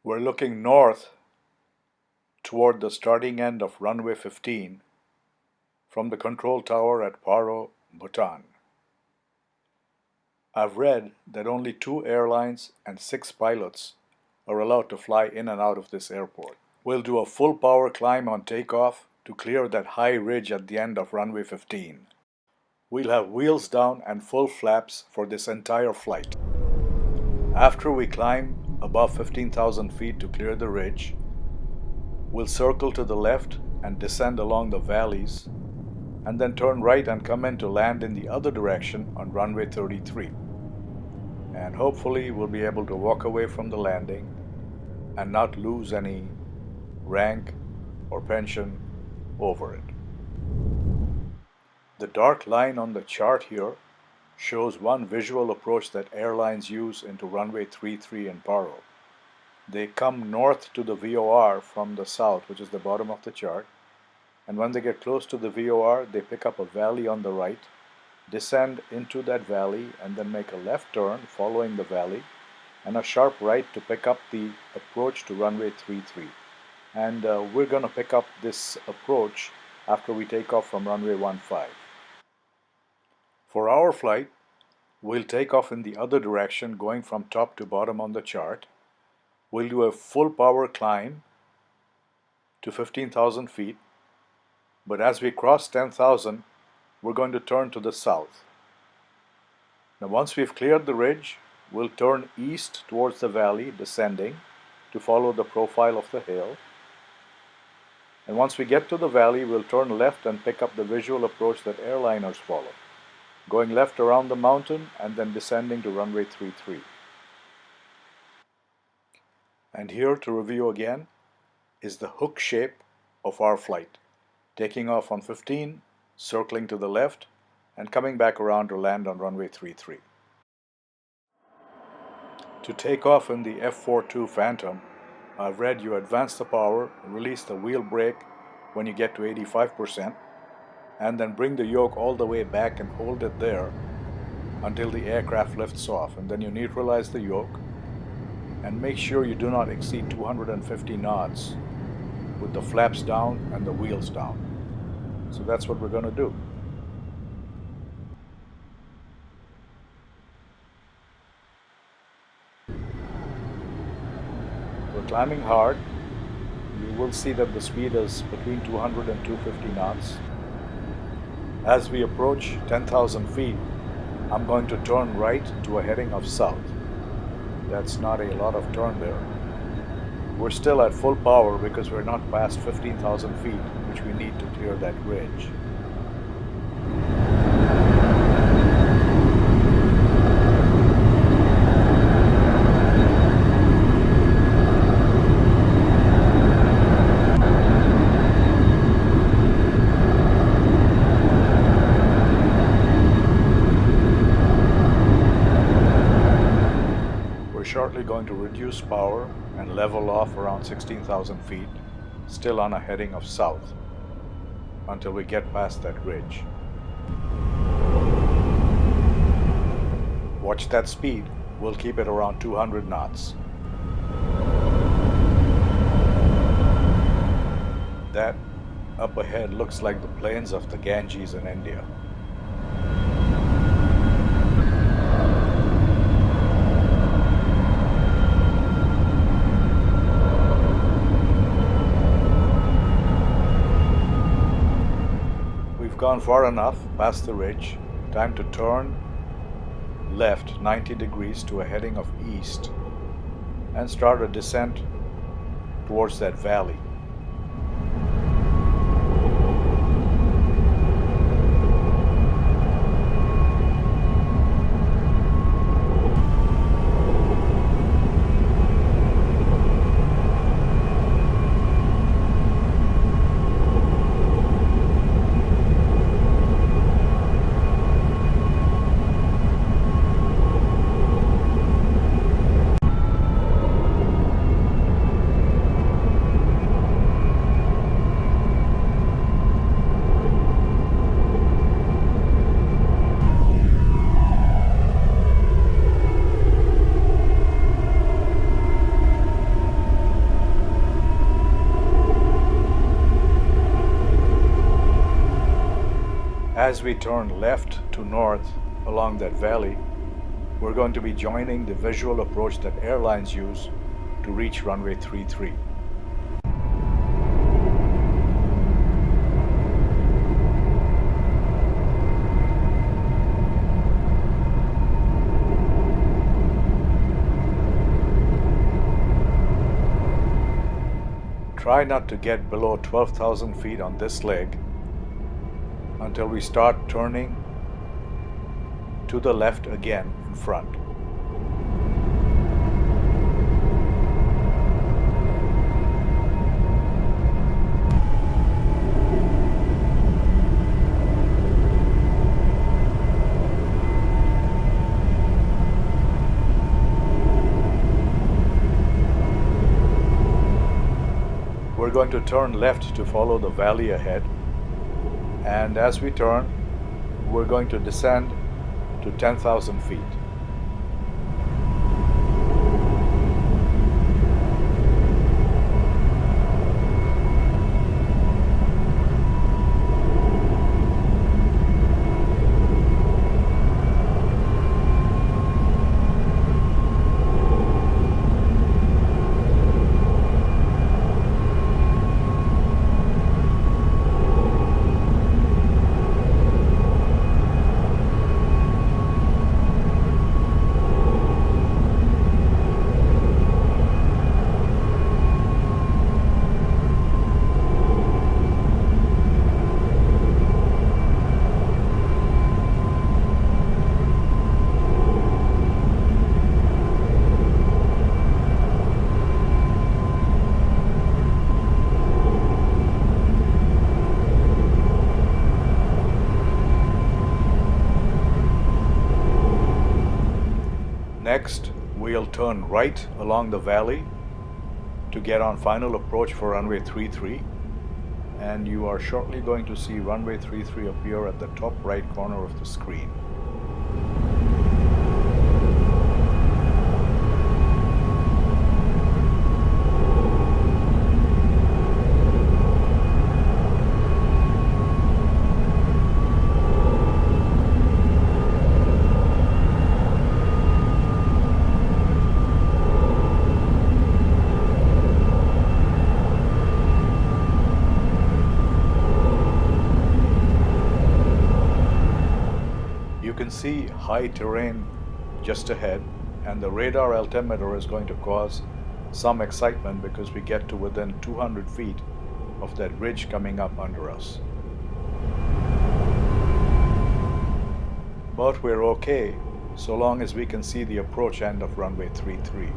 We're looking north toward the starting end of runway 15 from the control tower at Paro, Bhutan. I've read that only 2 airlines and 6 pilots are allowed to fly in and out of this airport. We'll do a full power climb on takeoff to clear that high ridge at the end of runway 15. We'll have wheels down and full flaps for this entire flight. After we climb above 15,000 feet to clear the ridge, we'll circle to the left and descend along the valleys, and then turn right and come in to land in the other direction on runway 33. And hopefully we'll be able to walk away from the landing and not lose any rank or pension over it. The dark line on the chart here shows one visual approach that airlines use into runway 33 in Paro. They come north to the VOR from the south, which is the bottom of the chart, and when they get close to the VOR, they pick up a valley on the right, descend into that valley, and then make a left turn following the valley, and a sharp right to pick up the approach to runway 33. And we're going to pick up this approach after we take off from runway 15. For our flight, we'll take off in the other direction, going from top to bottom on the chart. We'll do a full power climb to 15,000 feet, but as we cross 10,000, we're going to turn to the south. Now once we've cleared the ridge, we'll turn east towards the valley, descending to follow the profile of the hill. And once we get to the valley, we'll turn left and pick up the visual approach that airliners follow, going left around the mountain and then descending to runway 33. And here, to review again, is the hook shape of our flight, taking off on 15, circling to the left, and coming back around to land on runway 33. To take off in the F4 Phantom, I've read you advance the power, release the wheel brake when you get to 85%, and then bring the yoke all the way back and hold it there until the aircraft lifts off. And then you neutralize the yoke and make sure you do not exceed 250 knots with the flaps down and the wheels down. So that's what we're going to do. We're climbing hard. You will see that the speed is between 200 and 250 knots. As we approach 10,000 feet, I'm going to turn right to a heading of south. That's not a lot of turn there. We're still at full power because we're not past 15,000 feet, which we need to clear that ridge. Shortly going to reduce power and level off around 16,000 feet, still on a heading of south, until we get past that ridge. Watch that speed, we'll keep it around 200 knots. That up ahead looks like the plains of the Ganges in India. Gone far enough past the ridge, time to turn left 90 degrees to a heading of east and start a descent towards that valley. As we turn left to north along that valley, we're going to be joining the visual approach that airlines use to reach runway 33. Try not to get below 12,000 feet on this leg until we start turning to the left again in front. We're going to turn left to follow the valley ahead, and as we turn, we're going to descend to 10,000 feet. Next, we'll turn right along the valley to get on final approach for runway 33, and you are shortly going to see runway 33 appear at the top right corner of the screen. You can see high terrain just ahead, and the radar altimeter is going to cause some excitement because we get to within 200 feet of that ridge coming up under us. But we're okay so long as we can see the approach end of runway 33.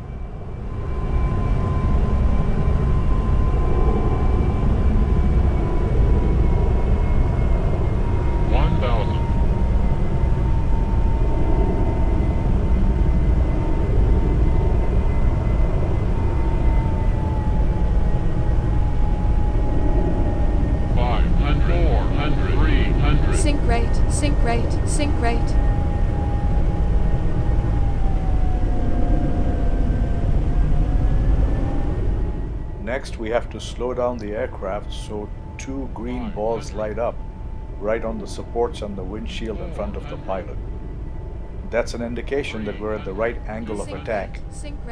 Sync rate. Next, we have to slow down the aircraft so two green balls light up right on the supports on the windshield in front of the pilot. That's an indication that we're at the right angle of attack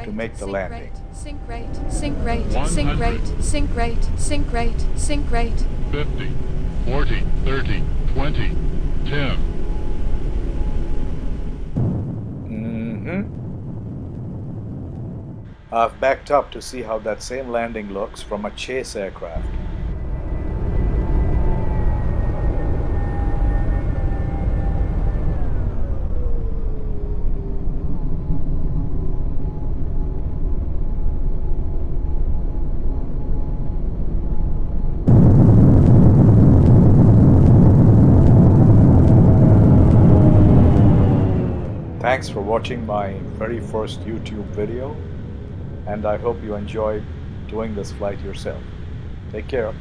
to make the landing. Sync rate, sync rate, sync rate, sync rate, sync rate, sync rate. 50, 40, 30, 20, 10. I've backed up to see how that same landing looks from a chase aircraft. Thanks for watching my very first YouTube video, and I hope you enjoyed doing this flight yourself. Take care.